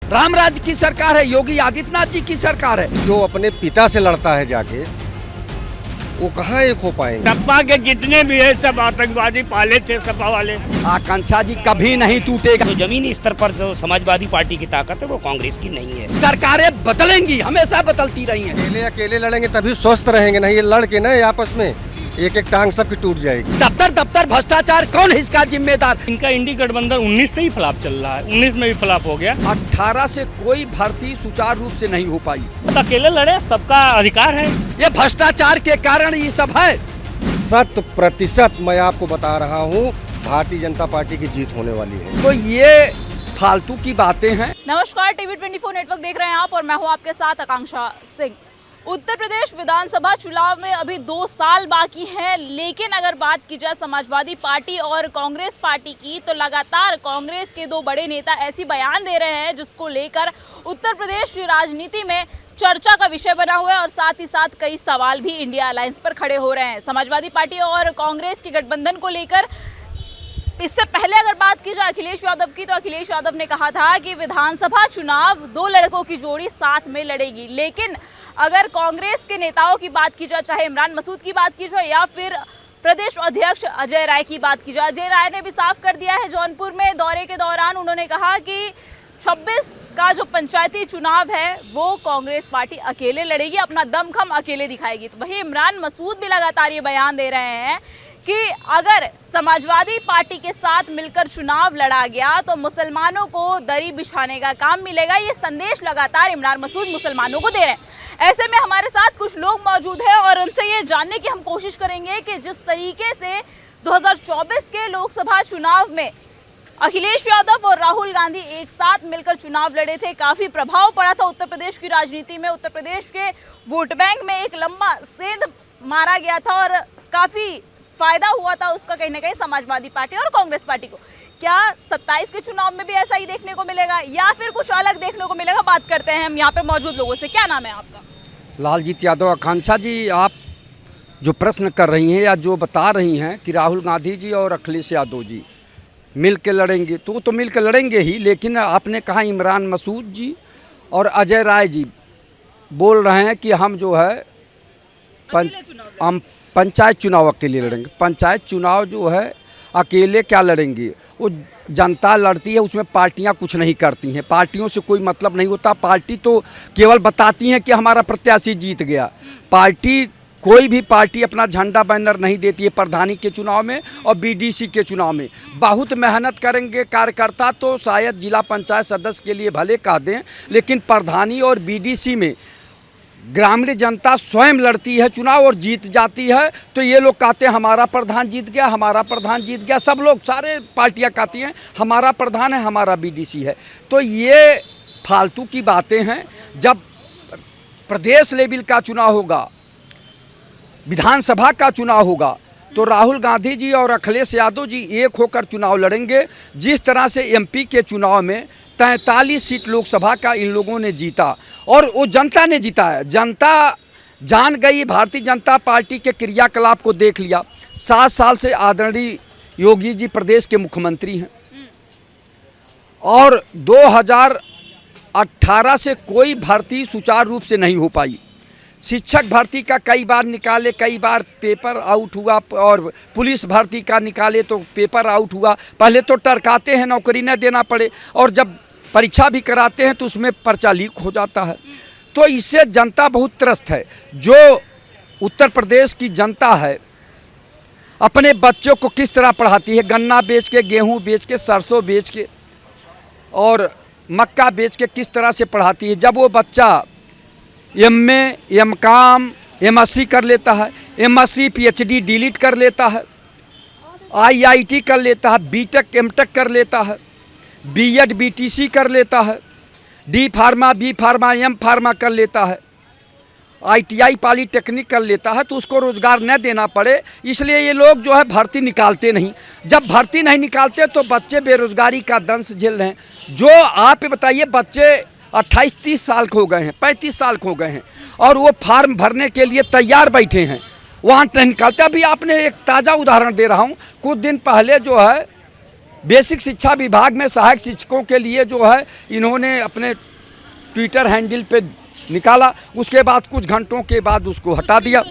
राम राज्य की सरकार है, योगी आदित्यनाथ जी की सरकार है। जो अपने पिता से लड़ता है जाके, वो कहाँ एक हो पाएंगे। सपा के जितने भी है सब आतंकवादी पाले थे सपा वाले। आकांक्षा जी कभी नहीं टूटेगा। तो जमीनी स्तर पर जो समाजवादी पार्टी की ताकत है वो कांग्रेस की नहीं है। सरकारें बदलेंगी, हमेशा बदलती रही हैं। अकेले लड़ेंगे तभी स्वस्थ रहेंगे, नहीं ये लड़ के ना आपस में एक एक टांग सबकी टूट जाएगी। दफ्तर भ्रष्टाचार, कौन है इसका जिम्मेदार? इनका इंडी गठबंधन 19 से ही फ्लॉप चल रहा है, 19 में भी फ्लॉप हो गया। 18 से कोई भर्ती सुचारू रूप से नहीं हो पाई। तो अकेले लड़े, सबका अधिकार है। ये भ्रष्टाचार के कारण ये सब है। 100% मैं आपको बता रहा हूँ, भारतीय जनता पार्टी की जीत होने वाली है। तो ये फालतू की बातें हैं। नमस्कार, टीवी 24 नेटवर्क देख रहे हैं आप और मैं हूं आपके साथ आकांक्षा सिंह। उत्तर प्रदेश विधानसभा चुनाव में अभी 2 साल बाकी हैं, लेकिन अगर बात की जाए समाजवादी पार्टी और कांग्रेस पार्टी की, तो लगातार कांग्रेस के 2 बड़े नेता ऐसी बयान दे रहे हैं जिसको लेकर उत्तर प्रदेश की राजनीति में चर्चा का विषय बना हुआ है और साथ ही साथ कई सवाल भी इंडिया अलायंस पर खड़े हो रहे हैं। समाजवादी पार्टी और कांग्रेस के गठबंधन को लेकर इससे पहले अगर बात की जाए अखिलेश यादव की, तो अखिलेश यादव ने कहा था कि विधानसभा चुनाव 2 लड़कों की जोड़ी साथ में लड़ेगी। लेकिन अगर कांग्रेस के नेताओं की बात की जाए, चाहे इमरान मसूद की बात की जाए या फिर प्रदेश अध्यक्ष अजय राय की बात की जाए, अजय राय ने भी साफ कर दिया है जौनपुर में दौरे के दौरान। उन्होंने कहा कि 26 का जो पंचायती चुनाव है वो कांग्रेस पार्टी अकेले लड़ेगी, अपना दमखम अकेले दिखाएगी। तो वहीं इमरान मसूद भी लगातार ये बयान दे रहे हैं कि अगर समाजवादी पार्टी के साथ मिलकर चुनाव लड़ा गया तो मुसलमानों को दरी बिछाने का काम मिलेगा। ये संदेश लगातार इमरान मसूद मुसलमानों को दे रहे हैं। ऐसे में हमारे साथ कुछ लोग मौजूद हैं और उनसे ये जानने की हम कोशिश करेंगे कि जिस तरीके से 2024 के लोकसभा चुनाव में अखिलेश यादव और राहुल गांधी एक साथ मिलकर चुनाव लड़े थे, काफ़ी प्रभाव पड़ा था उत्तर प्रदेश की राजनीति में। उत्तर प्रदेश के वोट बैंक में एक लंबा सेंध मारा गया था और काफ़ी फायदा हुआ था उसका कहीं ना कहीं समाजवादी पार्टी और कांग्रेस पार्टी को। क्या 27 के चुनाव में भी ऐसा ही देखने को मिलेगा या फिर कुछ अलग देखने को मिलेगा? बात करते हैं हम यहाँ पे मौजूद लोगों से। क्या नाम है आपका? लालजीत यादव। आकांक्षा जी, आप जो प्रश्न कर रही हैं या जो बता रही हैं कि राहुल गांधी जी और अखिलेश यादव जी मिल के लड़ेंगे, तो मिल के लड़ेंगे ही। लेकिन आपने कहा इमरान मसूद जी और अजय राय जी बोल रहे हैं कि हम जो है हम पंचायत चुनाव अकेले लड़ेंगे। पंचायत चुनाव जो है अकेले क्या लड़ेंगे, वो जनता लड़ती है, उसमें पार्टियां कुछ नहीं करती हैं। पार्टियों से कोई मतलब नहीं होता। पार्टी तो केवल बताती हैं कि हमारा प्रत्याशी जीत गया। पार्टी, कोई भी पार्टी अपना झंडा बैनर नहीं देती है। प्रधानी के चुनाव में और बीडीसी के चुनाव में बहुत मेहनत करेंगे कार्यकर्ता, तो शायद जिला पंचायत सदस्य के लिए भले कह दें, लेकिन प्रधानी और बीडीसी में ग्रामीण जनता स्वयं लड़ती है चुनाव और जीत जाती है। तो ये लोग कहते हैं हमारा प्रधान जीत गया, हमारा प्रधान जीत गया। सब लोग, सारे पार्टियां कहती हैं हमारा प्रधान है, हमारा बीडीसी है। तो ये फालतू की बातें हैं। जब प्रदेश लेवल का चुनाव होगा, विधानसभा का चुनाव होगा, तो राहुल गांधी जी और अखिलेश यादव जी एक होकर चुनाव लड़ेंगे। जिस तरह से एमपी के चुनाव में 43 सीट लोकसभा का इन लोगों ने जीता और वो जनता ने जीता है। जनता जान गई, भारतीय जनता पार्टी के क्रियाकलाप को देख लिया। 7 साल से आदरणीय योगी जी प्रदेश के मुख्यमंत्री हैं और 2018 से कोई भर्ती सुचारू रूप से नहीं हो पाई। शिक्षक भर्ती का कई बार निकाले, कई बार पेपर आउट हुआ, और पुलिस भर्ती का निकाले तो पेपर आउट हुआ। पहले तो टरकाते हैं नौकरी न देना पड़े, और जब परीक्षा भी कराते हैं तो उसमें पर्चा लीक हो जाता है। तो इससे जनता बहुत त्रस्त है। जो उत्तर प्रदेश की जनता है अपने बच्चों को किस तरह पढ़ाती है, गन्ना बेच के, गेहूँ बेच के, सरसों बेच के और मक्का बेच के किस तरह से पढ़ाती है। जब वो बच्चा एमए, एमकॉम, एमएससी कर लेता है, एमएससी पीएचडी डिलीट कर लेता है, आईआईटी कर लेता है, बीटेक एमटेक कर लेता है, बीएड बीटीसी कर लेता है, D pharma, B pharma, M pharma कर लेता है, आईटीआई पॉलीटेक्निक कर लेता है, तो उसको रोज़गार न देना पड़े, इसलिए ये लोग जो है भर्ती निकालते नहीं। जब भर्ती नहीं निकालते तो बच्चे बेरोज़गारी का दंश झेल रहे हैं। जो आप बताइए, बच्चे 28-30 साल के हो गए हैं, 35 साल के हो गए हैं और वो फार्म भरने के लिए तैयार बैठे हैं, वहाँ नहीं निकालते। अभी आपने एक ताज़ा उदाहरण दे रहा हूँ, कुछ दिन पहले जो है बेसिक शिक्षा विभाग में सहायक शिक्षकों के लिए जो है इन्होंने अपने ट्विटर हैंडल पे निकाला, उसके बाद कुछ घंटों के बाद उसको हटा दिया,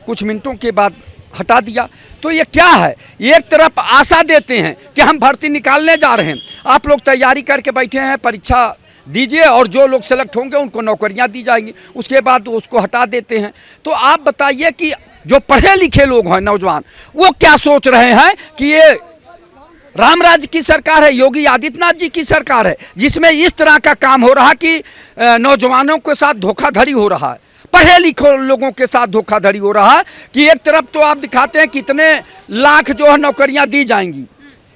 कुछ मिनटों के बाद हटा दिया। तो ये क्या है, एक तरफ आशा देते हैं कि हम भर्ती निकालने जा रहे हैं, आप लोग तैयारी करके बैठे हैं, परीक्षा दीजिए और जो लोग सेलेक्ट होंगे उनको नौकरियां दी जाएंगी, उसके बाद उसको हटा देते हैं। तो आप बताइए कि जो पढ़े लिखे लोग हैं नौजवान, वो क्या सोच रहे हैं कि ये राम राज्य की सरकार है, योगी आदित्यनाथ जी की सरकार है, जिसमें इस तरह का काम हो रहा कि नौजवानों के साथ धोखाधड़ी हो रहा है, पढ़े लिखे लोगों के साथ धोखाधड़ी हो रहा है कि एक तरफ तो आप दिखाते हैं कितने लाख जो है नौकरियां दी जाएंगी,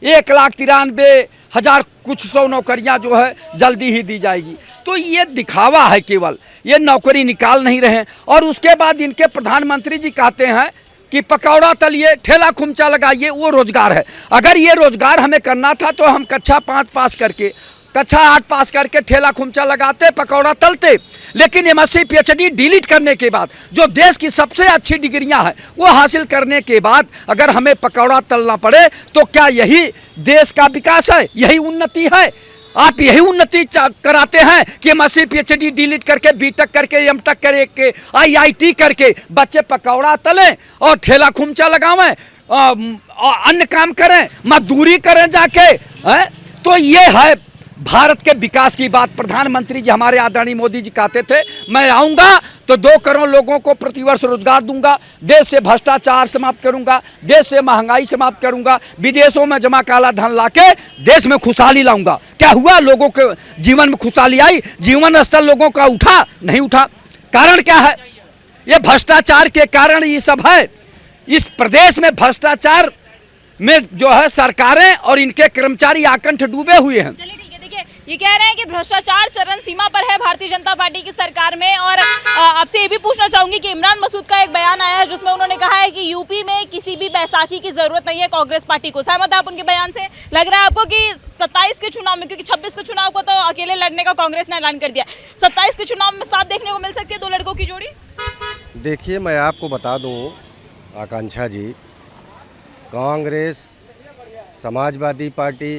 1,93,000 कुछ 100 नौकरियां जो है जल्दी ही दी जाएगी। तो ये दिखावा है, केवल ये नौकरी निकाल नहीं रहे हैं। और उसके बाद इनके प्रधानमंत्री जी कहते हैं कि पकौड़ा तलिए, ठेला खुमचा लगाइए, वो रोजगार है। अगर ये रोजगार हमें करना था तो हम कक्षा 5 पास करके, कक्षा 8 पास करके ठेला खुमचा लगाते, पकौड़ा तलते। लेकिन MSc PhD डिलीट करने के बाद जो देश की सबसे अच्छी डिग्रियां हैं वो हासिल करने के बाद अगर हमें पकौड़ा तलना पड़े तो क्या यही देश का विकास है, यही उन्नति है? आप यही उन्नति कराते हैं कि MSc PhD डिलीट करके B.Tech करके M.Tech करके IIT करके बच्चे पकौड़ा तलें और ठेला खुमचा लगावें, अन्य काम करें, मजदूरी करें जाके, है? तो ये है भारत के विकास की बात। प्रधानमंत्री जी हमारे आदरणीय मोदी जी कहते थे, मैं आऊँगा तो 2 करोड़ लोगों को प्रतिवर्ष रोजगार दूंगा, देश से भ्रष्टाचार समाप्त करूंगा, देश से महंगाई समाप्त करूंगा, विदेशों में जमा काला धन लाके देश में खुशहाली लाऊंगा। क्या हुआ? लोगों के जीवन में खुशहाली आई? जीवन स्तर लोगों का उठा? नहीं उठा। कारण क्या है? ये भ्रष्टाचार के कारण ये सब है। इस प्रदेश में भ्रष्टाचार में जो है सरकारें और इनके कर्मचारी आकंठ डूबे हुए हैं। ये कह रहे हैं कि भ्रष्टाचार चरम सीमा पर है भारतीय जनता पार्टी की सरकार में। और आपसे ये भी पूछना चाहूंगी कि इमरान मसूद का एक बयान आया है जिसमें उन्होंने कहा है कि यूपी में किसी भी बैसाखी की जरूरत नहीं है कांग्रेस पार्टी को। सहमत है आप उनके बयान से? लग रहा है आपको कि 27 के चुनाव में, क्योंकि 26 के चुनाव को तो अकेले लड़ने का कांग्रेस ने ऐलान कर दिया, 27 के चुनाव में साथ देखने को मिल सकती है 2 लड़कों की जोड़ी? देखिए, मैं आपको बता दूँ आकांक्षा जी, कांग्रेस, समाजवादी पार्टी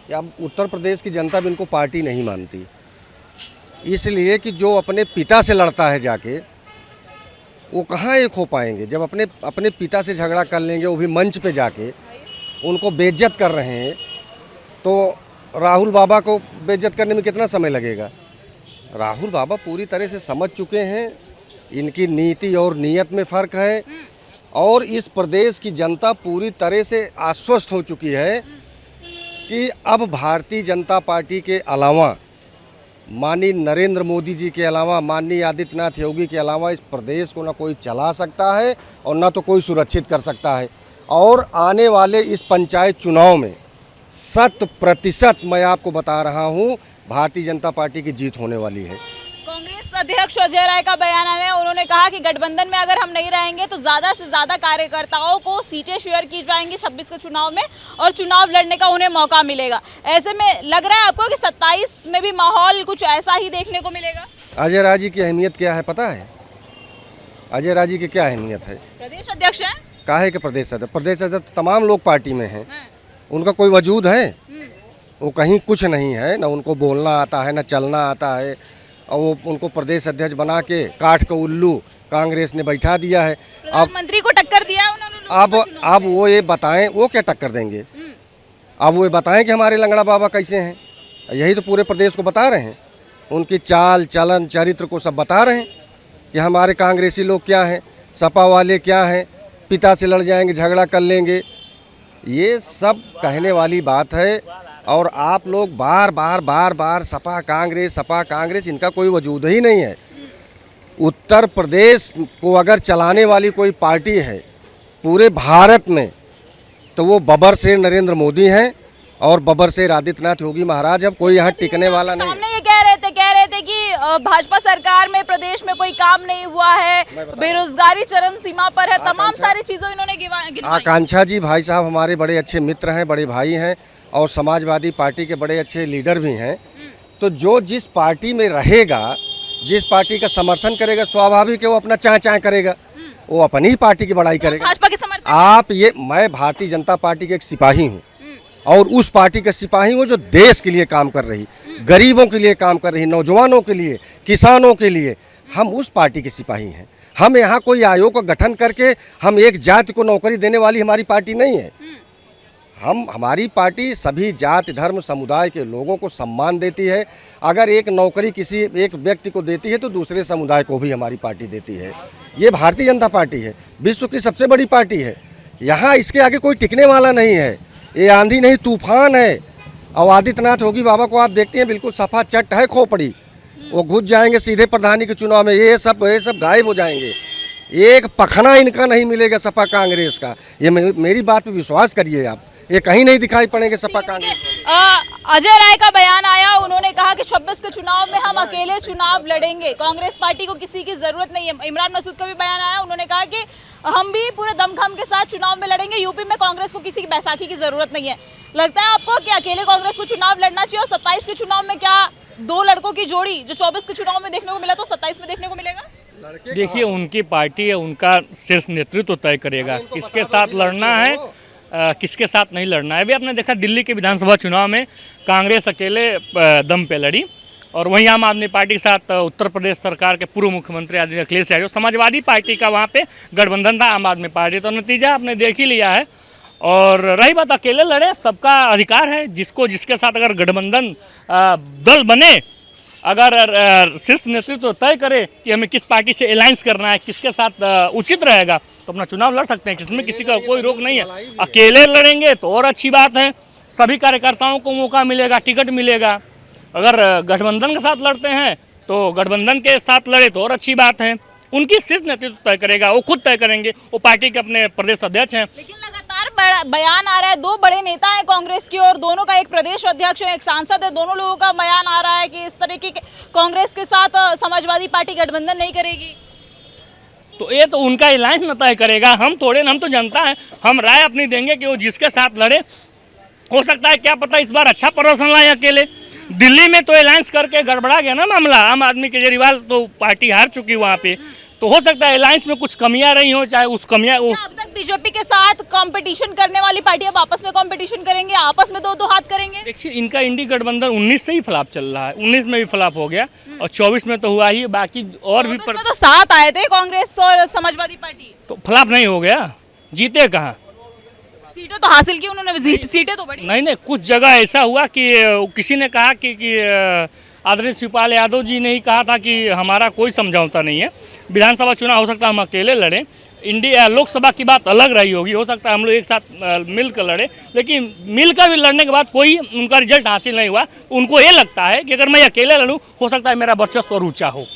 या उत्तर प्रदेश की जनता भी इनको पार्टी नहीं मानती, इसलिए कि जो अपने पिता से लड़ता है जाके, वो कहाँ एक हो पाएंगे। जब अपने पिता से झगड़ा कर लेंगे, वो भी मंच पे जाके उनको बेइज्जत कर रहे हैं, तो राहुल बाबा को बेइज्जत करने में कितना समय लगेगा? राहुल बाबा पूरी तरह से समझ चुके हैं, इनकी नीति और नीयत में फ़र्क है, और इस प्रदेश की जनता पूरी तरह से आश्वस्त हो चुकी है कि अब भारतीय जनता पार्टी के अलावा, माननीय नरेंद्र मोदी जी के अलावा, माननीय आदित्यनाथ योगी के अलावा इस प्रदेश को ना कोई चला सकता है और ना तो कोई सुरक्षित कर सकता है। और आने वाले इस पंचायत चुनाव में 100% मैं आपको बता रहा हूँ, भारतीय जनता पार्टी की जीत होने वाली है। कांग्रेस अध्यक्ष अजय राय का बयान आया, उन्होंने कहा कि गठबंधन में अगर हम नहीं रहेंगे तो ज़्यादा से ज़्यादा कार्यकर्ताओं को सीटें शेयर की जाएंगी 26 के चुनाव में और चुनाव लड़ने का उन्हें मौका मिलेगा। ऐसे में लग रहा है आपको कि 27 में भी माहौल कुछ ऐसा ही देखने को मिलेगा? अजय राय जी की अहमियत क्या है पता है? अजय राय जी की क्या अहमियत है? प्रदेश अध्यक्ष हैं। काहे के प्रदेश अध्यक्ष? प्रदेश अध्यक्ष तमाम लोग पार्टी में हैं, उनका कोई वजूद है? वो कहीं कुछ नहीं है, ना उनको बोलना आता है, ना चलना आता है, और वो उनको प्रदेश अध्यक्ष बना के काठ का उल्लू कांग्रेस ने बैठा दिया है। अब मंत्री को टक्कर दिया उन्होंने। अब वो ये बताएं, वो क्या टक्कर देंगे? अब वो ये बताएं कि हमारे लंगड़ा बाबा कैसे हैं, यही तो पूरे प्रदेश को बता रहे हैं। उनकी चाल चलन चरित्र को सब बता रहे हैं कि हमारे कांग्रेसी लोग क्या हैं, सपा वाले क्या हैं, पिता से लड़ जाएंगे, झगड़ा कर लेंगे। ये सब कहने वाली बात है। और आप लोग बार बार सपा कांग्रेस, इनका कोई वजूद ही नहीं है। उत्तर प्रदेश को अगर चलाने वाली कोई पार्टी है पूरे भारत में तो वो बबर शेर नरेंद्र मोदी हैं और बबर शेर आदित्यनाथ योगी महाराज। अब कोई यहाँ टिकने वाला नहीं। सामने ये कह रहे थे कि भाजपा सरकार में प्रदेश में कोई काम नहीं हुआ है, बेरोजगारी चरम सीमा पर है, तमाम सारी चीजों इन्होंने गिनवाई। आकांक्षा जी, भाई साहब हमारे बड़े अच्छे मित्र हैं, बड़े भाई हैं और समाजवादी पार्टी के बड़े अच्छे लीडर भी हैं। तो जो जिस पार्टी में रहेगा, जिस पार्टी का समर्थन करेगा, स्वाभाविक है वो अपना चाह करेगा। वो अपनी ही पार्टी की बड़ाई करेगा। भाजपा के समर्थन आप ये, मैं भारतीय जनता पार्टी के एक सिपाही हूँ और उस पार्टी का सिपाही हूँ जो देश के लिए काम कर रही, गरीबों के लिए काम कर रही, नौजवानों के लिए, किसानों के लिए, हम उस पार्टी के सिपाही हैं। हम यहाँ कोई आयोग का गठन करके हम एक जाति को नौकरी देने वाली हमारी पार्टी नहीं है। हमारी पार्टी सभी जाति धर्म समुदाय के लोगों को सम्मान देती है। अगर एक नौकरी किसी एक व्यक्ति को देती है तो दूसरे समुदाय को भी हमारी पार्टी देती है। ये भारतीय जनता पार्टी है, विश्व की सबसे बड़ी पार्टी है। यहाँ इसके आगे कोई टिकने वाला नहीं है। ये आंधी नहीं तूफान है। और आदित्यनाथ योगी बाबा को आप देखते हैं, बिल्कुल सफा चट है खोपड़ी। वो घुस जाएंगे सीधे प्रधानी के चुनाव में, ये सब गायब हो जाएंगे। एक पखना इनका नहीं मिलेगा सपा कांग्रेस का। ये मेरी बात पे विश्वास करिए आप, ये कहीं नहीं दिखाई पड़ेंगे सपा कांग्रेस। अजय राय का बयान आया, उन्होंने कहा कि 26 के चुनाव में हम अकेले चुनाव लड़ेंगे, कांग्रेस पार्टी को किसी की जरूरत नहीं है। इमरान मसूद का भी बयान आया, उन्होंने कहा कि हम भी पूरे दमखम के साथ चुनाव में लड़ेंगे, यूपी में कांग्रेस को किसी की बैसाखी की जरूरत नहीं है। लगता है आपको कि अकेले कांग्रेस को चुनाव लड़ना चाहिए? और 27 के चुनाव में क्या दो लड़कों की जोड़ी जो 24 के चुनाव में देखने को मिला तो 27 में देखने को मिलेगा? देखिए, उनकी पार्टी है, उनका शीर्ष नेतृत्व तय करेगा किसके साथ लड़ना है, किसके साथ नहीं लड़ना है। अभी आपने देखा दिल्ली के विधानसभा चुनाव में कांग्रेस अकेले दम पे लड़ी और वहीं आम आदमी पार्टी के साथ उत्तर प्रदेश सरकार के पूर्व मुख्यमंत्री आदरणीय अखिलेश यादव, समाजवादी पार्टी का वहाँ पे गठबंधन था आम आदमी पार्टी। तो नतीजा आपने देख ही लिया है। और रही बात अकेले लड़े, सबका अधिकार है, जिसको जिसके साथ अगर गठबंधन दल बने, अगर शीर्ष नेतृत्व तय करे कि हमें किस पार्टी से अलायंस करना है, किसके साथ उचित रहेगा, तो अपना चुनाव लड़ सकते हैं। जिसमें किसी का कोई रोक नहीं है। अकेले लड़ेंगे तो और अच्छी बात है, सभी कार्यकर्ताओं को मौका मिलेगा, टिकट मिलेगा। अगर गठबंधन के साथ लड़ते हैं तो गठबंधन के साथ लड़े तो और अच्छी बात है। उनकी शीर्ष नेतृत्व तय करेगा, वो खुद तय करेंगे, वो पार्टी के अपने प्रदेश अध्यक्ष हैं। लेकिन लगातार बयान आ रहा है, दो बड़े नेता हैं कांग्रेस की और दोनों का एक प्रदेश अध्यक्ष है, एक सांसद है, दोनों लोगों का बयान आ रहा है कि इस तरीके के कांग्रेस के साथ समाजवादी पार्टी गठबंधन नहीं करेगी। तो ये तो उनका अलायंस न तय करेगा, हम थोड़े, हम तो जनता है, हम राय अपनी देंगे कि वो जिसके साथ लड़े। हो सकता है क्या पता इस बार अच्छा प्रदर्शन लाए अकेले। दिल्ली में तो अलायंस करके गड़बड़ा गया ना मामला, आम आदमी केजरीवाल तो पार्टी हार चुकी वहाँ पे। तो हो सकता है अलायंस में कुछ कमियां रही हो, चाहे उस कमियां अब तक बीजेपी के साथ कंपटीशन करने वाली पार्टी अब आपस में कंपटीशन करेंगे, आपस में दो हाथ करेंगे। देखिए, इनका इंडी गठबंधन 19 से ही फ्लॉप चल रहा है, 19 में भी फ्लॉप हो गया और 24 में तो हुआ ही, बाकी और भी तो साथ आए थे कांग्रेस और समाजवादी पार्टी, तो फ्लॉप नहीं हो गया, जीते कहाँ? सीटें तो हासिल की उन्होंने, सीटें तो बड़ी नहीं, कुछ जगह ऐसा हुआ कि किसी ने कहा कि आदरणीय शिवपाल यादव जी ने ही कहा था कि हमारा कोई समझौता नहीं है, विधानसभा चुनाव हो सकता है हम अकेले लड़ें, इंडिया लोकसभा की बात अलग रही होगी, हो सकता है हम लोग एक साथ मिलकर लड़े, लेकिन मिलकर भी लड़ने के बाद कोई उनका रिजल्ट हासिल नहीं हुआ। उनको ये लगता है कि अगर मैं अकेले लड़ूँ हो सकता है मेरा वर्चस्व और ऊँचा हो।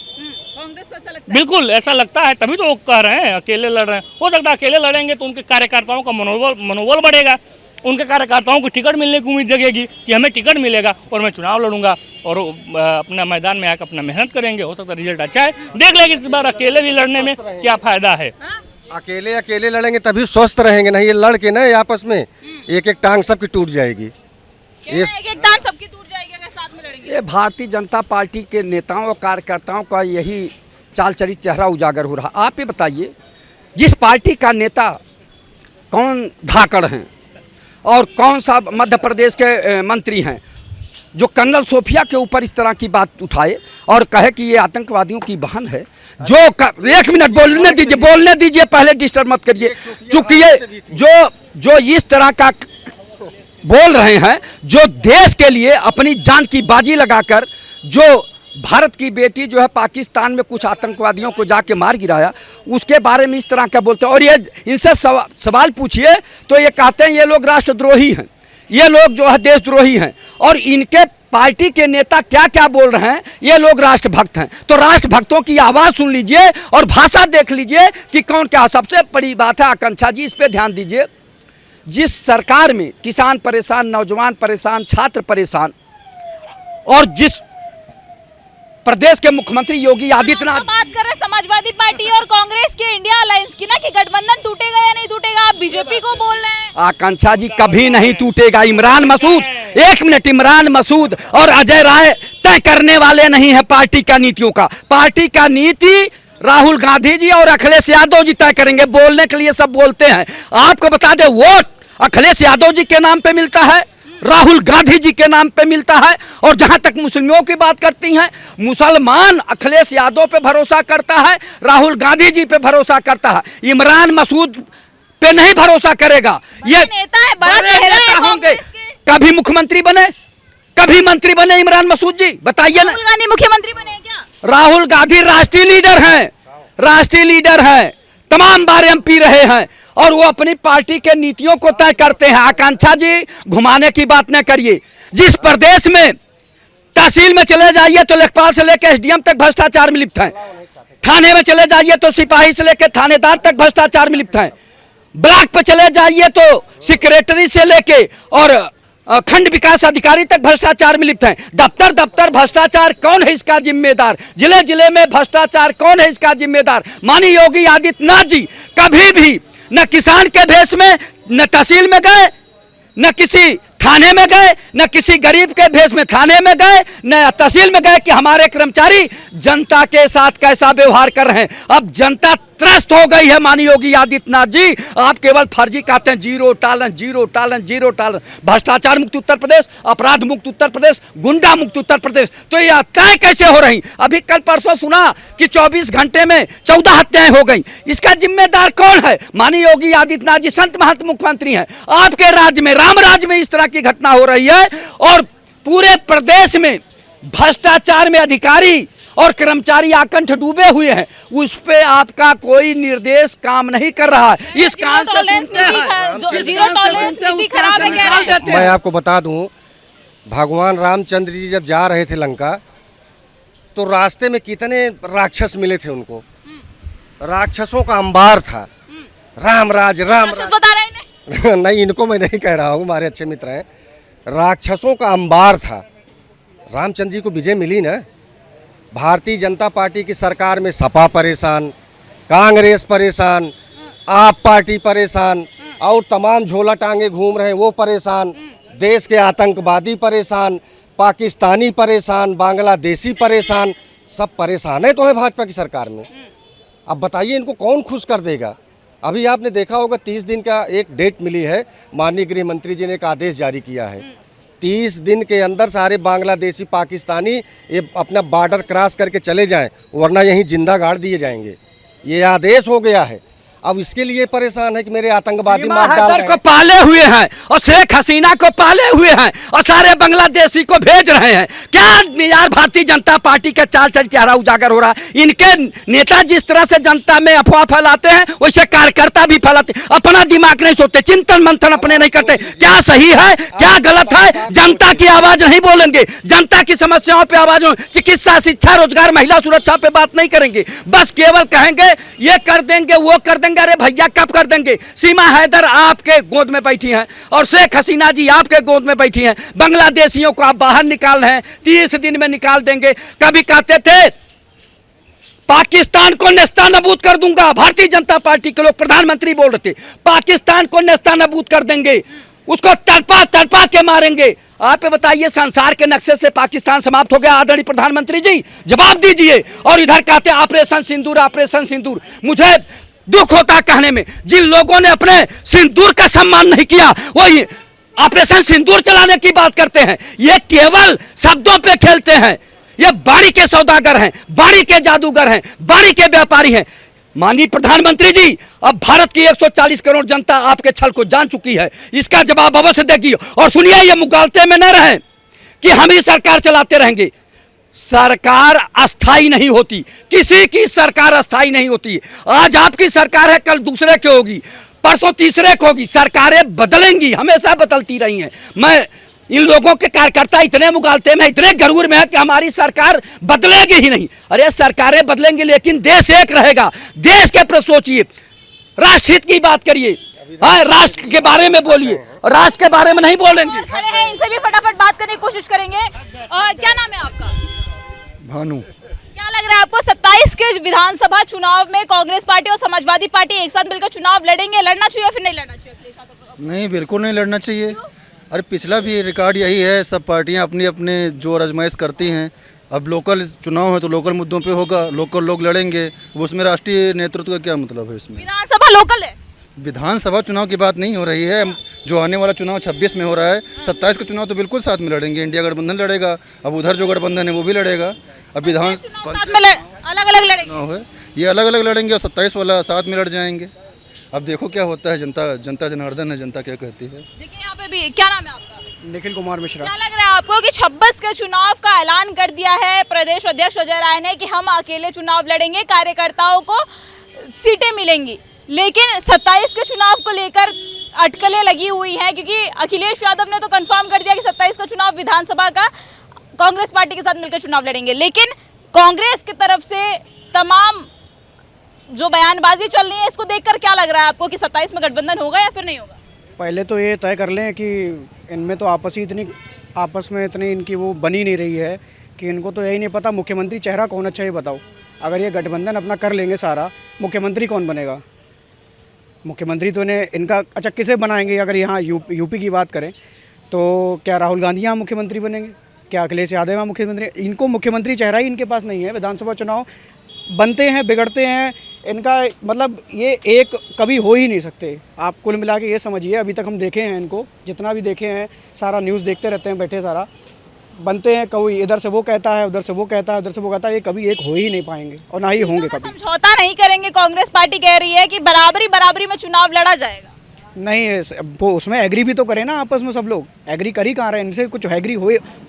कांग्रेस को ऐसा लगता है? बिल्कुल ऐसा लगता है, तभी तो वो कह रहे हैं अकेले लड़ रहे हैं। हो सकता है अकेले लड़ेंगे तो उनके कार्यकर्ताओं का मनोबल बढ़ेगा, उनके कार्यकर्ताओं को टिकट मिलने की उम्मीद जगेगी कि हमें टिकट मिलेगा और मैं चुनाव लड़ूंगा और अपना मैदान में आकर अपना मेहनत करेंगे। हो सकता है रिजल्ट अच्छा है, देख लेंगे इस बार अकेले भी लड़ने में क्या फायदा है। अकेले लड़ेंगे तभी स्वस्थ रहेंगे, नहीं ये लड़ के ना आपस में एक एक टांग सबकी टूट जाएगी। एक टांग सबकी टूट जाएगी अगर साथ में लड़ेंगे। ये भारतीय जनता पार्टी के नेताओं और कार्यकर्ताओं का यही चाल चरित्र चेहरा उजागर हो रहा। आप ये बताइए, जिस पार्टी का नेता कौन धाकड़ हैं और कौन सा मध्य प्रदेश के मंत्री हैं जो कर्नल सोफिया के ऊपर इस तरह की बात उठाए और कहे कि ये आतंकवादियों की बहन है, जो एक मिनट बोलने दीजिए पहले, डिस्टर्ब मत करिए। चूंकि ये जो इस तरह का बोल रहे हैं, जो देश के लिए अपनी जान की बाजी लगाकर जो भारत की बेटी जो है पाकिस्तान में कुछ आतंकवादियों को जाके मार गिराया, उसके बारे में इस तरह का बोलते हैं। और ये इनसे सवाल पूछिए तो ये कहते हैं ये लोग राष्ट्रद्रोही हैं, ये लोग जो है देशद्रोही हैं, और इनके पार्टी के नेता क्या क्या बोल रहे हैं, ये लोग राष्ट्रभक्त हैं। तो राष्ट्रभक्तों की आवाज़ सुन लीजिए और भाषा देख लीजिए कि कौन क्या। सबसे बड़ी बात है आकांक्षा जी, इस पर ध्यान दीजिए, जिस सरकार में किसान परेशान, नौजवान परेशान, छात्र परेशान, और जिस प्रदेश के मुख्यमंत्री योगी आदित्यनाथ बात कर रहे हैं समाजवादी पार्टी और कांग्रेस के इंडिया अलायंस की ना, कि गठबंधन टूटेगा या नहीं टूटेगा, आप बीजेपी को बोल रहे हैं। आकांक्षा जी कभी नहीं टूटेगा। इमरान मसूद, एक मिनट, इमरान मसूद और अजय राय तय करने वाले नहीं है पार्टी का नीतियों का। पार्टी का नीति राहुल गांधी जी और अखिलेश यादव जी तय करेंगे। बोलने के लिए सब बोलते हैं, आपको बता दें वोट अखिलेश यादव जी के नाम पे मिलता है, राहुल गांधी जी के नाम पे मिलता है। और जहां तक मुस्लिमों की बात करती हैं, मुसलमान अखिलेश यादव पे भरोसा करता है, राहुल गांधी जी पे भरोसा करता है, इमरान मसूद पे नहीं भरोसा करेगा। ये नेता है, बड़ा चेहरा है होंगे, कांग्रेस के। कभी मुख्यमंत्री बने, कभी मंत्री बने इमरान मसूद जी, बताइए ना। राहुल गांधी मुख्यमंत्री बने क्या? राहुल गांधी राष्ट्रीय लीडर हैं, राष्ट्रीय लीडर हैं, तमाम बार एमपी रहे हैं और वो अपनी पार्टी के नीतियों को तय करते हैं। आकांक्षा जी घुमाने की बात न करिए। जिस प्रदेश में तहसील में चले जाइए तो लेखपाल से लेकर एसडीएम तक भ्रष्टाचार में लिप्त है, थाने में चले जाइए तो सिपाही से लेकर थानेदार तक भ्रष्टाचार में लिप्त है, ब्लॉक पे चले जाइए तो सेक्रेटरी से लेके और खंड विकास अधिकारी तक भ्रष्टाचार में लिप्त हैं। दफ्तर दफ्तर भ्रष्टाचार, कौन है इसका जिम्मेदार? जिले जिले में भ्रष्टाचार, कौन है इसका जिम्मेदार? माननीय योगी आदित्यनाथ जी कभी भी न किसान के भेष में न तहसील में गए, न किसी थाने में गए, न किसी गरीब के भेष में थाने में गए, न तहसील में गए कि हमारे कर्मचारी जनता के साथ कैसा व्यवहार कर रहे हैं। अब जनता त्रस्त हो गई है माननीय योगी आदित्यनाथ जी। आप केवल फर्जी कहते हैं zero tolerance, zero tolerance, zero tolerance. भ्रष्टाचार मुक्त उत्तर प्रदेश, अपराध मुक्त उत्तर प्रदेश, गुंडा मुक्त उत्तर प्रदेश, तो यह तय कैसे हो रही? अभी कल परसों सुना कि 24 घंटे में 14 हत्याएं हो गई। इसका जिम्मेदार कौन है? माननीय योगी आदित्यनाथ जी संत महंत मुख्यमंत्री हैं। आपके राज्य में, राम राज्य में इस तरह की घटना हो रही है और पूरे प्रदेश में भ्रष्टाचार में अधिकारी और कर्मचारी आकंठ डूबे हुए हैं। उस पे आपका कोई निर्देश काम नहीं कर रहा है। इस काम से जीरो टॉलरेंस नीति खराब है, कह रहे हैं। मैं आपको बता दूं, भगवान रामचंद्र जी जब जा रहे थे लंका तो रास्ते में कितने राक्षस मिले थे उनको, राक्षसों का अंबार था। राम राज, राम राज बता रहे हैं नहीं, इनको मैं नहीं कह रहा हूँ, हमारे अच्छे मित्र हैं। राक्षसों का अंबार था। रामचंद्र जी को विजय मिली ना। भारतीय जनता पार्टी की सरकार में सपा परेशान, कांग्रेस परेशान, आप पार्टी परेशान और तमाम झोला टांगे घूम रहे हैं वो परेशान, देश के आतंकवादी परेशान, पाकिस्तानी परेशान, बांग्लादेशी परेशान, सब परेशान है तो है भाजपा की सरकार में। अब बताइए इनको कौन खुश कर देगा? अभी आपने देखा होगा 30 दिन का एक डेट मिली है, माननीय गृह मंत्री जी ने एक आदेश जारी किया है। 30 दिन के अंदर सारे बांग्लादेशी, पाकिस्तानी ये अपना बॉर्डर क्रॉस करके चले जाएं, वरना यहीं जिंदा गाड़ दिए जाएंगे। ये आदेश हो गया है। अब इसके लिए परेशान है कि मेरे आतंकवादी मार डाल रहे हैं। को पाले हुए हैं और शेख हसीना को पाले हुए हैं और सारे बांग्लादेशी को भेज रहे हैं। क्या यार भारतीय जनता पार्टी का चाल चल चेहरा उजागर हो रहा है? इनके नेता जिस तरह से जनता में अफवाह फैलाते हैं वैसे कार्यकर्ता भी फैलाते हैं। अपना दिमाग नहीं सोचते, चिंतन मंथन अपने नहीं करते, क्या सही है क्या गलत है। जनता की आवाज नहीं बोलेंगे, जनता की समस्याओं पे आवाज, चिकित्सा, शिक्षा, रोजगार, महिला सुरक्षा पे बात नहीं करेंगे। बस केवल कहेंगे ये कर देंगे वो कर देंगे। अरे भैया कब कर देंगे? सीमा हैदर आपके गोद में बैठी हैं और शेख हसीना जी आपके गोद में बैठी हैं। बांग्लादेशियों को आप बाहर निकाल रहे हैं, 30 दिन में निकाल देंगे। कभी कहते थे पाकिस्तान को नेस्तानाबूद कर दूंगा, भारतीय जनता पार्टी के लोग प्रधानमंत्री बोल रहे थे पाकिस्तान को नेस्तानाबूद कर देंगे, उसको तड़पा तड़पा के मारेंगे। आप बताइए संसार के नक्शे से पाकिस्तान समाप्त हो गया? आदरणीय प्रधानमंत्री जी जवाब दीजिए। और इधर कहते ऑपरेशन सिंदूर, ऑपरेशन सिंदूर। मुझे दुख होता है कहने में, जिन लोगों ने अपने सिंदूर का सम्मान नहीं किया वही ऑपरेशन सिंदूर चलाने की बात करते हैं। ये केवल शब्दों पे खेलते हैं। ये बाड़ी के सौदागर हैं, बाड़ी के जादूगर हैं, बाड़ी के व्यापारी हैं। माननीय प्रधानमंत्री जी, अब भारत की 140 करोड़ जनता आपके छल को जान चुकी है, इसका जवाब अवश्य देगी। और सुनिए, ये मुगालते में न रहें कि हम ही सरकार चलाते रहेंगे। सरकार अस्थाई नहीं होती, किसी की सरकार अस्थाई नहीं होती। आज आपकी सरकार है, कल दूसरे की होगी, परसों तीसरे की होगी। सरकारें बदलेंगी, हमेशा बदलती रही हैं। मैं इन लोगों के कार्यकर्ता इतने मुगालते में, इतने गरूर में है कि हमारी सरकार बदलेगी ही नहीं। अरे सरकारें बदलेंगी लेकिन देश एक रहेगा। देश के प्रति सोचिए, राष्ट्रहित की बात करिए, हाँ राष्ट्र के बारे में बोलिए, राष्ट्र के बारे में नहीं बोलेंगे। खड़े हैं, इनसे भी फटाफट बात करने की कोशिश करेंगे। क्या नाम है आपका? भानु। क्या लग रहा है आपको 27 के विधानसभा चुनाव में कांग्रेस पार्टी और समाजवादी पार्टी एक साथ मिलकर चुनाव लड़ेंगे? लड़ना चाहिए या फिर नहीं लड़ना चाहिए? नहीं, बिल्कुल नहीं लड़ना चाहिए। अरे पिछला भी रिकॉर्ड यही है, सब पार्टियां अपनी अपने जोर आजमाइश करती हैं। अब लोकल चुनाव है तो लोकल मुद्दों पे होगा, लोकल लोग लड़ेंगे, वो उसमें राष्ट्रीय नेतृत्व का क्या मतलब है इसमें? विधानसभा लोकल है। विधानसभा चुनाव की बात नहीं हो रही है, जो आने वाला चुनाव 26 में हो रहा है, 27 का चुनाव तो बिल्कुल साथ में लड़ेंगे, इंडिया गठबंधन लड़ेगा, अब उधर जो गठबंधन है वो भी लड़ेगा। अब विधान साथ में अलग अलग लड़ेंगे। चुनाव है, ये अलग अलग लड़ेंगे और 27 वाला साथ में लड़ जाएंगे। अब देखो क्या होता है, जनता जनार्दन है, जनता क्या कहती है। देखिए यहाँ पे भी, क्या नाम है आपका? निखिल कुमार मिश्रा। क्या लग रहा है आपको कि 26 के चुनाव का ऐलान कर दिया है प्रदेश अध्यक्ष अजय राय ने कि हम अकेले चुनाव लड़ेंगे, कार्यकर्ताओं को सीटें मिलेंगी, लेकिन 27 के चुनाव को लेकर अटकलें लगी हुई हैं, क्योंकि अखिलेश यादव ने तो कंफर्म कर दिया कि 27 का चुनाव विधानसभा का कांग्रेस पार्टी के साथ मिलकर चुनाव लड़ेंगे, लेकिन कांग्रेस की तरफ से तमाम जो बयानबाजी चल रही है, इसको देखकर क्या लग रहा है आपको कि 27 में गठबंधन होगा या फिर नहीं होगा? पहले तो ये तय कर लें कि इनमें तो आपस में इतनी इनकी वो बनी नहीं रही है कि इनको तो यही नहीं पता मुख्यमंत्री चेहरा कौन अच्छा है, बताओ। अगर ये गठबंधन अपना कर लेंगे सारा, मुख्यमंत्री कौन बनेगा? मुख्यमंत्री तो इन्हें इनका अच्छा किसे बनाएंगे? अगर यहाँ यूपी की बात करें तो क्या राहुल गांधी यहाँ मुख्यमंत्री बनेंगे? क्या अखिलेश यादव यहाँ मुख्यमंत्री? इनको मुख्यमंत्री चेहरा ही इनके पास नहीं है। विधानसभा चुनाव बनते हैं, बिगड़ते हैं, इनका मतलब ये एक कभी हो ही नहीं सकते। आप कुल मिला के ये समझिए, अभी तक हम देखे हैं इनको, जितना भी देखे हैं, सारा न्यूज़ देखते रहते हैं बैठे, सारा बनते हैं, कोई इधर से वो कहता है, उधर से वो कहता है, उधर से वो कहता है, ये कभी एक हो ही नहीं पाएंगे और ना ही होंगे कभी। समझौता नहीं करेंगे, कांग्रेस पार्टी कह रही है कि बराबरी में चुनाव लड़ा जाएगा। नहीं, वो उसमें एग्री भी तो करें ना आपस में सब लोग। एग्री कर ही कहाँ रहे, इनसे कुछ एग्री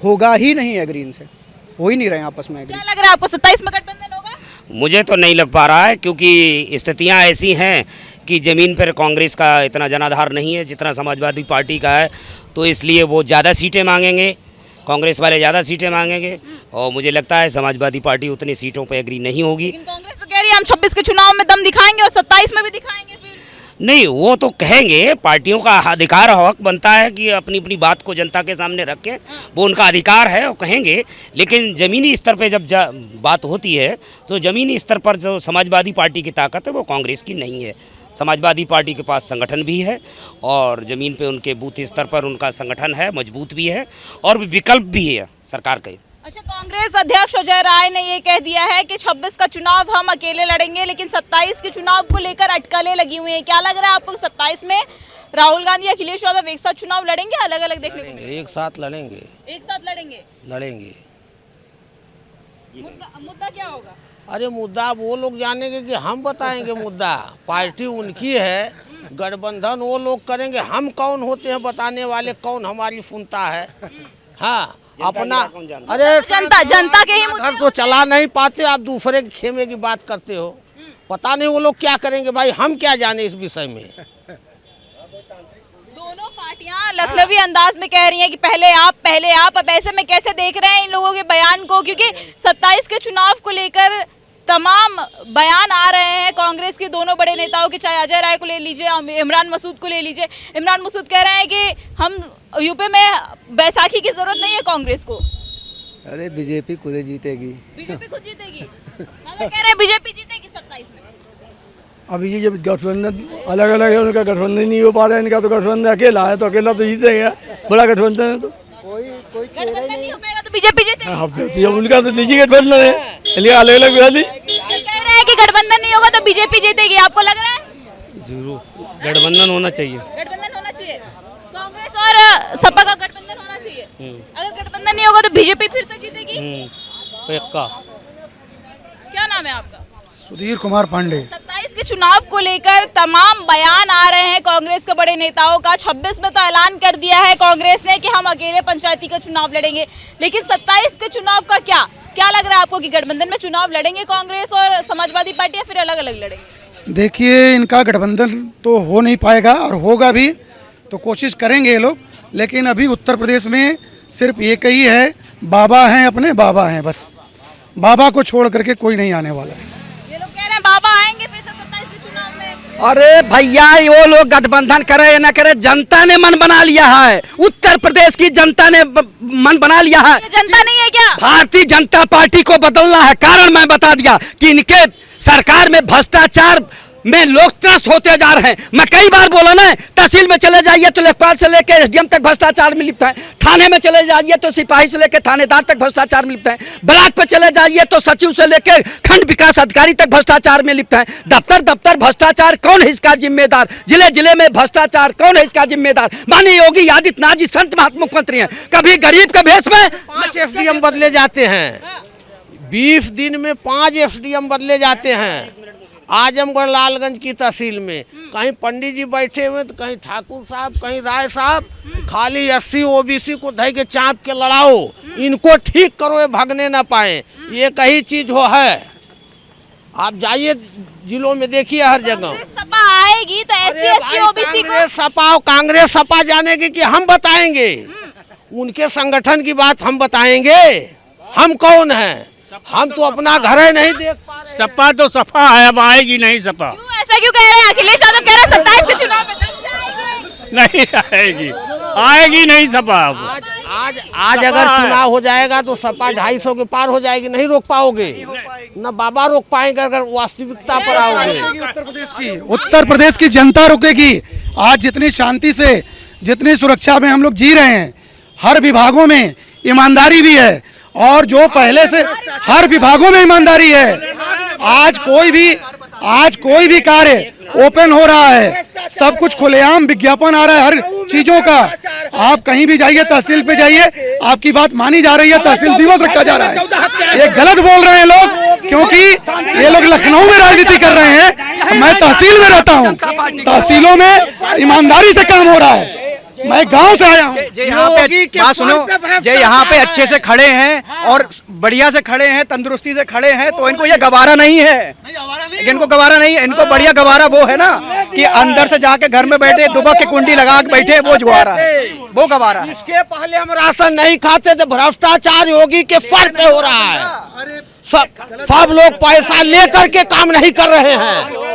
होगा ही नहीं, एग्री इनसे हो ही नहीं रहे आपस में एग्री। क्या लग रहा है आपको 27 में गठबंधन होगा? मुझे तो नहीं लग पा रहा है, क्योंकि स्थितियां ऐसी हैं कि ज़मीन पर कांग्रेस का इतना जनाधार नहीं है जितना समाजवादी पार्टी का है, तो इसलिए वो ज़्यादा सीटें मांगेंगे, कांग्रेस वाले ज़्यादा सीटें मांगेंगे, और मुझे लगता है समाजवादी पार्टी उतनी सीटों पर एग्री नहीं होगी। लेकिन कांग्रेस तो कह रही है हम 26 के चुनाव में दम दिखाएंगे और 27 में भी दिखाएंगे। फिर नहीं, वो तो कहेंगे, पार्टियों का अधिकार हक बनता है कि अपनी अपनी बात को जनता के सामने रखें, वो उनका अधिकार है, वो कहेंगे। लेकिन ज़मीनी स्तर पे जब बात होती है तो ज़मीनी स्तर पर जो समाजवादी पार्टी की ताकत है वो कांग्रेस की नहीं है। समाजवादी पार्टी के पास संगठन भी है और ज़मीन पे उनके बूथ स्तर पर उनका संगठन है, मजबूत भी है, और विकल्प भी है सरकार के। अच्छा, कांग्रेस अध्यक्ष अजय राय ने ये कह दिया है कि 26 का चुनाव हम अकेले लड़ेंगे, लेकिन 27 के चुनाव को लेकर अटकलें लगी हुई हैं। क्या लग रहा है आपको 27 में राहुल गांधी अखिलेश यादव एक साथ चुनाव लड़ेंगे, अलग अलग देखने को मिलेगा? एक साथ लड़ेंगे। एक साथ लड़ेंगे। मुद्दा क्या होगा? अरे मुद्दा वो लोग जानेंगे कि हम बताएंगे मुद्दा। पार्टी उनकी है, गठबंधन वो लोग करेंगे, हम कौन होते हैं बताने वाले, कौन हमारी सुनता है? हाँ, अपना अरे जनता के ही घर तो चला नहीं पाते, आप दूसरे के खेमे की बात करते हो। पता नहीं वो लोग क्या करेंगे भाई, हम क्या जाने इस विषय में। दोनों पार्टियां लखनवी अंदाज में कह रही हैं कि पहले आप। अब ऐसे में कैसे देख रहे हैं इन लोगों के बयान को, क्योंकि 27 के चुनाव को लेकर तमाम बयान आ रहे हैं कांग्रेस के दोनों बड़े नेताओं के, चाहे अजय राय को ले लीजिए, इमरान मसूद को ले लीजिए। इमरान मसूद कह रहे हैं कि हम यूपी में बैसाखी की जरूरत नहीं है कांग्रेस को। अरे बीजेपी खुद ही जीतेगी। बीजेपी खुद जीतेगी? कह रहे हैं बीजेपी जीतेगी 27 में। अभी ये जब गठबंधन अलग अलग है, उनका गठबंधन नहीं हो पा रहा है, इनका तो गठबंधन अकेला है, तो अकेला तो जीतेगा, बड़ा गठबंधन है। तो कोई गठबंधन नहीं हो पाएगा तो बीजेपी जीतेगी। उनका तो निजी गठबंधन है, अलग अलग वाली कह रहे हैं कि गठबंधन नहीं होगा तो बीजेपी जीतेगी। आपको लग रहा है? जरूर गठबंधन होना चाहिए। गठबंधन होना चाहिए, कांग्रेस और सपा का गठबंधन होना चाहिए। अगर गठबंधन नहीं होगा तो बीजेपी फिर से जीतेगी। पक्का। क्या नाम है आपका? सुधीर कुमार पांडे। 27 के चुनाव को लेकर तमाम बयान आ रहे हैं कांग्रेस के बड़े नेताओं का। 26 में तो ऐलान कर दिया है कांग्रेस ने कि हम अकेले पंचायती का चुनाव लड़ेंगे, लेकिन 27 के चुनाव का क्या लग रहा है आपको कि गठबंधन में चुनाव लड़ेंगे कांग्रेस और समाजवादी पार्टी या फिर अलग अलग लड़ेंगे? देखिए, इनका गठबंधन तो हो नहीं पाएगा, और होगा भी तो कोशिश करेंगे ये लोग, लेकिन अभी उत्तर प्रदेश में सिर्फ एक ही है, बाबा हैं, अपने बाबा हैं, बस बाबा को छोड़ करके कोई नहीं आने वाला है। ये लोग कह रहे हैं बाबा आएंगे फिर से 27 के चुनाव में। अरे भैया, वो लोग गठबंधन करे या न करे, जनता ने मन बना लिया है। उत्तर प्रदेश की जनता ने मन बना लिया है। जनता नहीं है क्या? भारतीय जनता पार्टी को बदलना है। कारण मैं बता दिया कि इनके सरकार में भ्रष्टाचार में लोग त्रस्त होते जा रहे हैं। मैं कई बार बोला ना, तहसील में चले जाइए तो लेखपाल से लेकर एसडीएम तक भ्रष्टाचार में लिप्त है, थाने में चले जाइए तो सिपाही से लेकर थानेदार तक भ्रष्टाचार में लिप्त है, ब्लॉक पे चले जाइए तो सचिव से लेकर खंड विकास अधिकारी तक भ्रष्टाचार में लिप्त है। दफ्तर दफ्तर भ्रष्टाचार, कौन है इसका जिम्मेदार? जिले जिले में भ्रष्टाचार, कौन है इसका जिम्मेदार? माननीय योगी आदित्यनाथ जी संत महात्मा मुख्यमंत्री हैं, कभी गरीब के भेष में 5 एसडीएम बदले जाते हैं, 20 दिन में 5 एसडीएम बदले जाते हैं। आजमगढ़ लालगंज की तहसील में कहीं पंडित जी बैठे हुए तो कहीं ठाकुर साहब, कहीं राय साहब, खाली 80 ओबीसी को धई के चाँप के लड़ाओ, इनको ठीक करो, ये भागने ना पाए, ये कही चीज हो है। आप जाइए जिलों में, देखिए हर जगह सपा आएगी तो SC ओबीसी को कांग्रेस सपा जानेगी कि हम बताएंगे, उनके संगठन की बात हम बताएंगे। हम कौन हैं? हम तो अपना घर है नहीं देख पा रहे। सपा तो सपा है, अब आएगी नहीं सपा। क्यों ऐसा क्यों कह रहे हैं? अखिलेश यादव कह रहे हैं 27 के चुनाव में तब से आएगी। नहीं आएगी, आएगी नहीं सपा। आज अगर चुनाव हो जाएगा तो सपा 250 के पार हो जाएगी, नहीं रोक पाओगे, न बाबा रोक पाएंगे अगर वास्तविकता पर आओगे। उत्तर प्रदेश की जनता रुकेगी। आज जितनी शांति से, जितनी सुरक्षा में हम लोग जी रहे हैं, हर विभागों में ईमानदारी भी है, और जो पहले से हर विभागों में ईमानदारी है। आज कोई भी कार्य ओपन हो रहा है, सब कुछ खुलेआम विज्ञापन आ रहा है हर चीजों का। आप कहीं भी जाइए, तहसील पे जाइए, आपकी बात मानी जा रही है, तहसील दिवस रखा जा रहा है। ये गलत बोल रहे हैं लोग, क्योंकि ये लोग लखनऊ में राजनीति कर रहे हैं, मैं तहसील में रहता हूँ, तहसीलों में ईमानदारी से काम हो रहा है। मैं गांव से आया हूँ। यहाँ पे बात सुनो, जो यहाँ पे अच्छे से खड़े हैं और बढ़िया से खड़े हैं, तंदुरुस्ती से खड़े हैं, तो इनको ये गवारा नहीं है। इनको गवारा नहीं है, इनको बढ़िया गवारा वो है ना कि अंदर से जाके घर में बैठे दुबक के कुंडी लगा के बैठे, वो गवारा है, वो गवारा है। इसके पहले हम राशन नहीं खाते थे, भ्रष्टाचार योगी के फर पे हो रहा है। सब लोग पैसा लेकर के काम नहीं कर रहे हैं।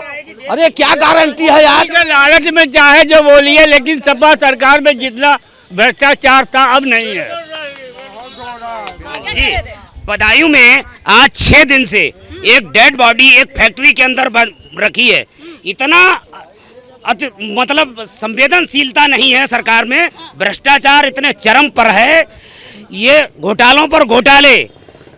अरे क्या गारंटी है यार? लालच में चाहे जो बोलिए, लेकिन सपा सरकार में जितना भ्रष्टाचार था अब नहीं है। जी, बदायूं में आज 6 दिन से एक डेड बॉडी एक फैक्ट्री के अंदर रखी है। इतना मतलब संवेदनशीलता नहीं है सरकार में, भ्रष्टाचार इतने चरम पर है। ये घोटालों पर घोटाले,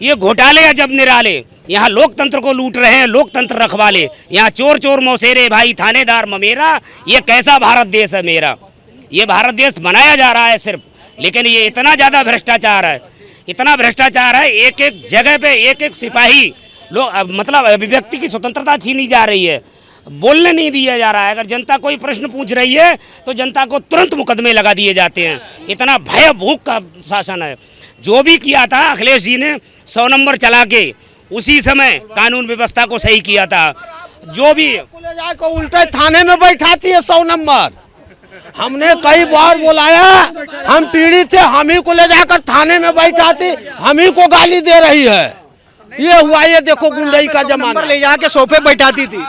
ये घोटाले अजब निराले। यहाँ लोकतंत्र को लूट रहे हैं, लोकतंत्र रखवाले। यहाँ चोर चोर मौसेरे भाई, थानेदार ममेरा। ये कैसा भारत देश है मेरा? ये भारत देश बनाया जा रहा है सिर्फ, लेकिन ये इतना ज़्यादा भ्रष्टाचार है, इतना भ्रष्टाचार है। एक एक जगह पे एक एक सिपाही लोग, मतलब अभिव्यक्ति की स्वतंत्रता छीनी जा रही है, बोलने नहीं दिया जा रहा है। अगर जनता कोई प्रश्न पूछ रही है तो जनता को तुरंत मुकदमे लगा दिए जाते हैं। इतना भय भूख का शासन है। जो भी किया था अखिलेश जी ने 100 नंबर चला के उसी समय कानून व्यवस्था को सही किया था। जो भी को उल्टे थाने में बैठाती है 100 नंबर। हमने कई बार बुलाया, हम पीड़ित थे, हम ही को ले जाकर थाने में बैठाती, हम ही को गाली दे रही है। ये हुआ, ये देखो गुंडई का जमाना। ले जाके सोफे बैठाती थी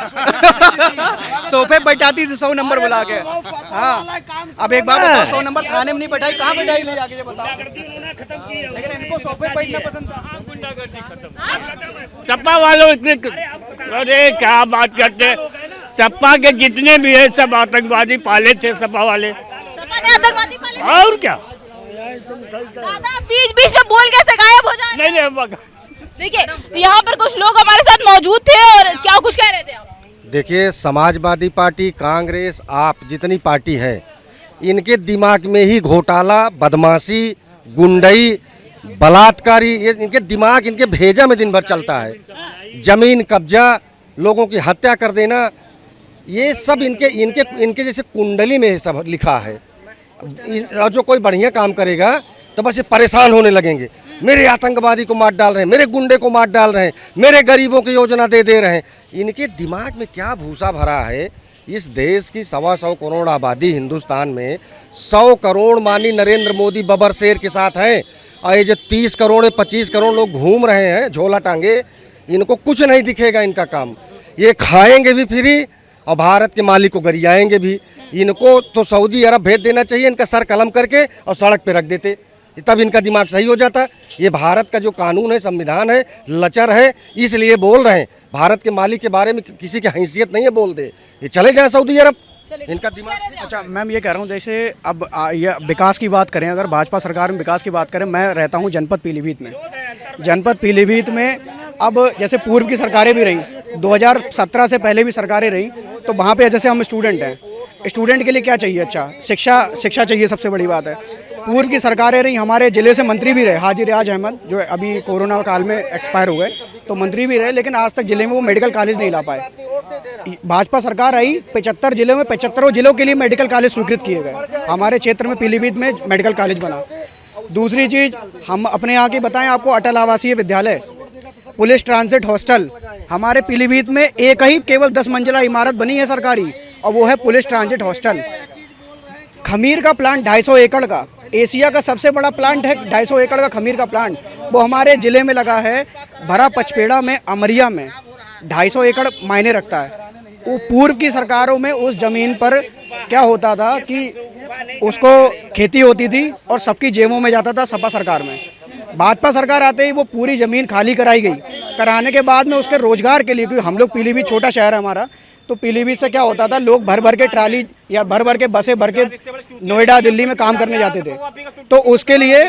सोफे बैठाती थी 100 नंबर बुला के। हाँ, अब एक बार बताओ, 100 नंबर थाने में नहीं बैठाई, कहाँ बैठाई ले जाके, ये बताओ। लेकिन इनको सोफे बैठना पसंद था। सपा वालों इतने, अरे क्या बात करते हैं। सपा के जितने भी है सब आतंकवादी पाले थे सपा वाले। सपा ने आतंकवादी पाले, और क्या? दादा बीच बीच में बोल कैसे गायब हो जा रहे हैं? नहीं, देखिए यहाँ पर कुछ लोग हमारे साथ मौजूद थे, और क्या कुछ कह रहे थे आप? देखिए, समाजवादी पार्टी, कांग्रेस, आप जितनी पार्टी है, इनके दिमाग में ही घोटाला, बदमाशी, गुंडई, बलात्कारी, ये इनके दिमाग, इनके भेजा में दिन भर चलता है। जमीन कब्जा, लोगों की हत्या कर देना, ये सब इनके जैसे कुंडली में सब लिखा है। और जो कोई बढ़िया काम करेगा तो बस ये परेशान होने लगेंगे, मेरे आतंकवादी को मार डाल रहे हैं, मेरे गुंडे को मार डाल रहे हैं, मेरे गरीबों की योजना दे रहे हैं। इनके दिमाग में क्या भूसा भरा है? इस देश की 125 करोड़ आबादी हिंदुस्तान में 100 करोड़ मानी नरेंद्र मोदी बबर शेर के साथ हैं, और ये जो 30 करोड़ 25 करोड़ लोग घूम रहे हैं झोला टांगे, इनको कुछ नहीं दिखेगा इनका काम। ये खाएंगे भी फ्री और भारत के मालिक को गरियाएंगे भी। इनको तो सऊदी अरब भेज देना चाहिए, इनका सर कलम करके और सड़क पे रख देते। तब इनका दिमाग सही हो जाता। ये भारत का जो कानून है, संविधान है, लचर है, इसलिए बोल रहे हैं। भारत के मालिक के बारे में किसी की हैसियत नहीं है बोल दे, ये चले जाएं सऊदी अरब, इनका दिमाग। अच्छा मैम, ये कह रहा हूँ जैसे अब ये विकास की बात करें, अगर भाजपा सरकार में विकास की बात करें, मैं रहता हूँ जनपद पीलीभीत में। जनपद पीलीभीत में अब जैसे पूर्व की सरकारें भी रहीं, 2017 से पहले भी सरकारें रहीं, तो वहाँ पे जैसे हम स्टूडेंट हैं, स्टूडेंट के लिए क्या चाहिए? अच्छा शिक्षा चाहिए, सबसे बड़ी बात है। पूर्व की सरकारें रहीं, हमारे ज़िले से मंत्री भी रहे, हाजी रियाज अहमद, जो अभी कोरोना काल में एक्सपायर हो गए, तो मंत्री भी रहे, लेकिन आज तक ज़िले में वो मेडिकल कॉलेज नहीं ला पाए। भाजपा सरकार आई, 75 जिलों में 75 जिलों के लिए मेडिकल कॉलेज स्वीकृत किए गए। हमारे क्षेत्र में पीलीभीत में मेडिकल कॉलेज बना। दूसरी चीज़ हम अपने यहाँ की बताएं आपको, अटल आवासीय विद्यालय, पुलिस ट्रांजिट हॉस्टल, हमारे पीलीभीत में एक ही केवल 10 मंजिला इमारत बनी है सरकारी, और वो है पुलिस ट्रांजिट हॉस्टल। खमीर का प्लांट 250 एकड़ का, एशिया का सबसे बड़ा प्लांट है, 250 एकड़ का खमीर का प्लांट, वो हमारे ज़िले में लगा है, भरा पचपेड़ा में, अमरिया में। 250 एकड़ मायने रखता है। वो पूर्व की सरकारों में उस ज़मीन पर क्या होता था कि उसको खेती होती थी और सबकी जेबों में जाता था। सपा सरकार में, भाजपा सरकार आते ही वो पूरी ज़मीन खाली कराई गई। कराने के बाद में उसके रोज़गार के लिए, क्योंकि हम लोग पीलीभीत छोटा शहर है हमारा, तो पीलीभीत से क्या होता था, लोग भर भर के ट्राली या भर भर के बसें भर के नोएडा दिल्ली में काम करने जाते थे। तो उसके लिए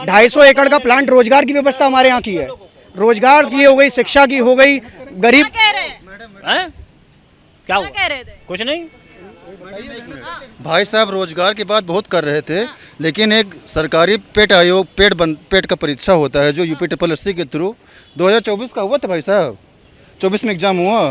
250 एकड़ का प्लांट, रोजगार की व्यवस्था हमारे यहाँ की है। रोजगार की हो गई, शिक्षा की हो गई, गरीब। क्या कह रहे हैं? क्या कह रहे थे? कुछ नहीं भाई साहब, रोजगार की बात बहुत कर रहे थे, लेकिन एक सरकारी पेट आयोग, पेट का परीक्षा होता है जो यूपी SSSC के थ्रू 2024 का हुआ था भाई साहब। 24 में एग्जाम हुआ,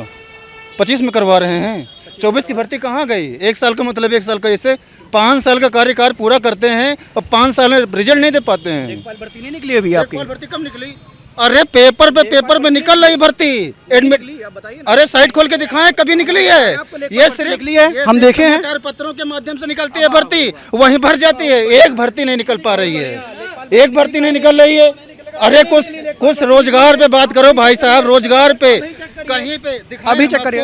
25 में करवा रहे हैं। 24 की भर्ती कहाँ गई? 1 साल का मतलब 1 साल का, जैसे 5 साल का कार्यकाल पूरा करते हैं और 5 साल में रिजल्ट नहीं दे पाते हैं। भर्ती नहीं निकली अभी आपकी? भर्ती कब निकली? अरे पेपर पे निकल रही भर्ती, एडमिट। अरे साइट खोल के दिखाएं, कभी निकली है? ये सिर्फ निकली है, हम देखे हैं। समाचार पत्रों के माध्यम से निकलती है भर्ती, वहीं भर जाती है। एक भर्ती नहीं निकल पा रही है, एक भर्ती नहीं निकल रही है। अरे कुछ रोजगार पे बात करो भाई साहब, रोजगार पे कहीं पे अभी चेक करिए,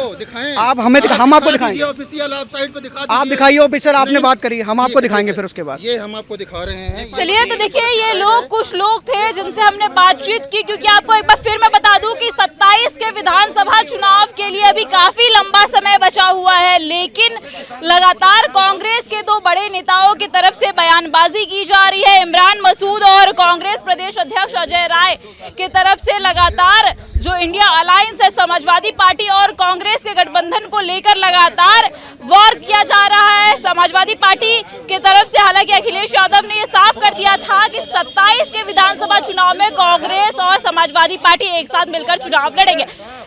आप हमें हम आपको दिखाएंगे। ऑफिशियल आप साइट पे दिखा, आप दिखाइए ऑफिसर, आपने बात करी, हम आपको दिखाएंगे फिर उसके बाद। ये हम आपको दिखा रहे हैं। चलिए, तो देखिए ये लोग, कुछ लोग थे जिनसे हमने बातचीत की, क्योंकि आपको एक बार फिर मैं बता दूं कि 27 के विधानसभा चुनाव के लिए अभी काफी लंबा समय बचा हुआ है, लेकिन लगातार कांग्रेस के 2 बड़े नेताओं की तरफ से बयानबाजी की जा रही है। इमरान मसूद और कांग्रेस प्रदेश अध्यक्ष अजय राय की तरफ से लगातार जो इंडिया अलायंस है, समाजवादी पार्टी और कांग्रेस के गठबंधन को लेकर लगातार वार किया जा रहा है। समाजवादी पार्टी की तरफ से हालांकि अखिलेश यादव ने ये साफ कर दिया था कि 27 के विधानसभा चुनाव में कांग्रेस और समाजवादी पार्टी एक साथ मिलकर चुनाव लड़ेंगे,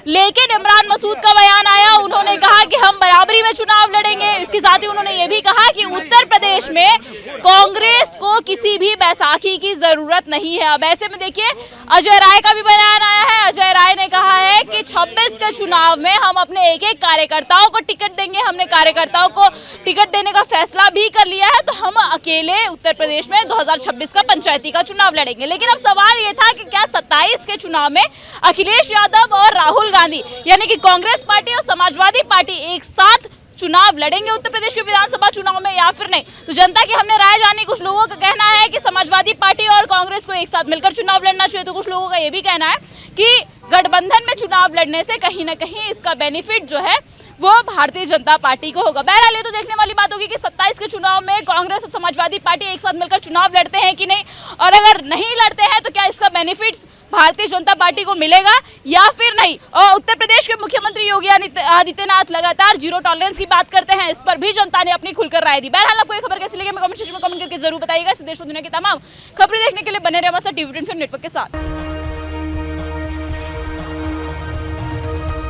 लेकिन इमरान मसूद का बयान आया, उन्होंने कहा कि हम बराबरी में चुनाव लड़ेंगे। इसके साथ ही उन्होंने ये भी कहा कि उत्तर प्रदेश में कांग्रेस को किसी भी बैसाखी की जरूरत नहीं है। अब ऐसे में देखिए, अजय राय का भी बयान आया है। अजय राय ने कहा है कि 26 के चुनाव में हम अपने एक एक कार्यकर्ताओं को टिकट देंगे, हमने कार्यकर्ताओं को टिकट देने का फैसला भी कर लिया है, तो हम अकेले उत्तर प्रदेश में 2026 का पंचायती का चुनाव लड़ेंगे। लेकिन अब सवाल ये था कि क्या 27 के चुनाव में अखिलेश यादव और राहुल गांधी यानी कि कांग्रेस पार्टी और समाजवादी पार्टी एक साथ चुनाव लड़ेंगे उत्तर प्रदेश के विधानसभा चुनाव में या फिर नहीं? तो जनता की हमने राय जानी। कुछ लोगों का कहना है कि समाजवादी पार्टी और कांग्रेस को एक साथ मिलकर चुनाव लड़ना चाहिए, तो कुछ लोगों का ये भी कहना है कि गठबंधन में चुनाव लड़ने से कहीं ना कहीं इसका बेनिफिट जो है वो भारतीय जनता पार्टी को होगा। बहरहाल ये तो देखने वाली बात होगी कि 27 के चुनाव में कांग्रेस और समाजवादी पार्टी एक साथ मिलकर चुनाव लड़ते हैं कि नहीं, और अगर नहीं लड़ते हैं तो क्या इसका बेनिफिट भारतीय जनता पार्टी को मिलेगा या फिर नहीं। और उत्तर प्रदेश के मुख्यमंत्री योगी आदित्यनाथ लगातार जीरो टॉलरेंस की बात करते हैं, इस पर भी जनता ने अपनी खुलकर राय दी। बहरहाल आपको ये खबर कैसी लगी, कमेंट सेक्शन में कमेंट करके जरूर बताइएगा। देश और दुनिया की तमाम खबरें देखने के लिए बने रहिए हमारे साथ टीवी 10 नेटवर्क के साथ।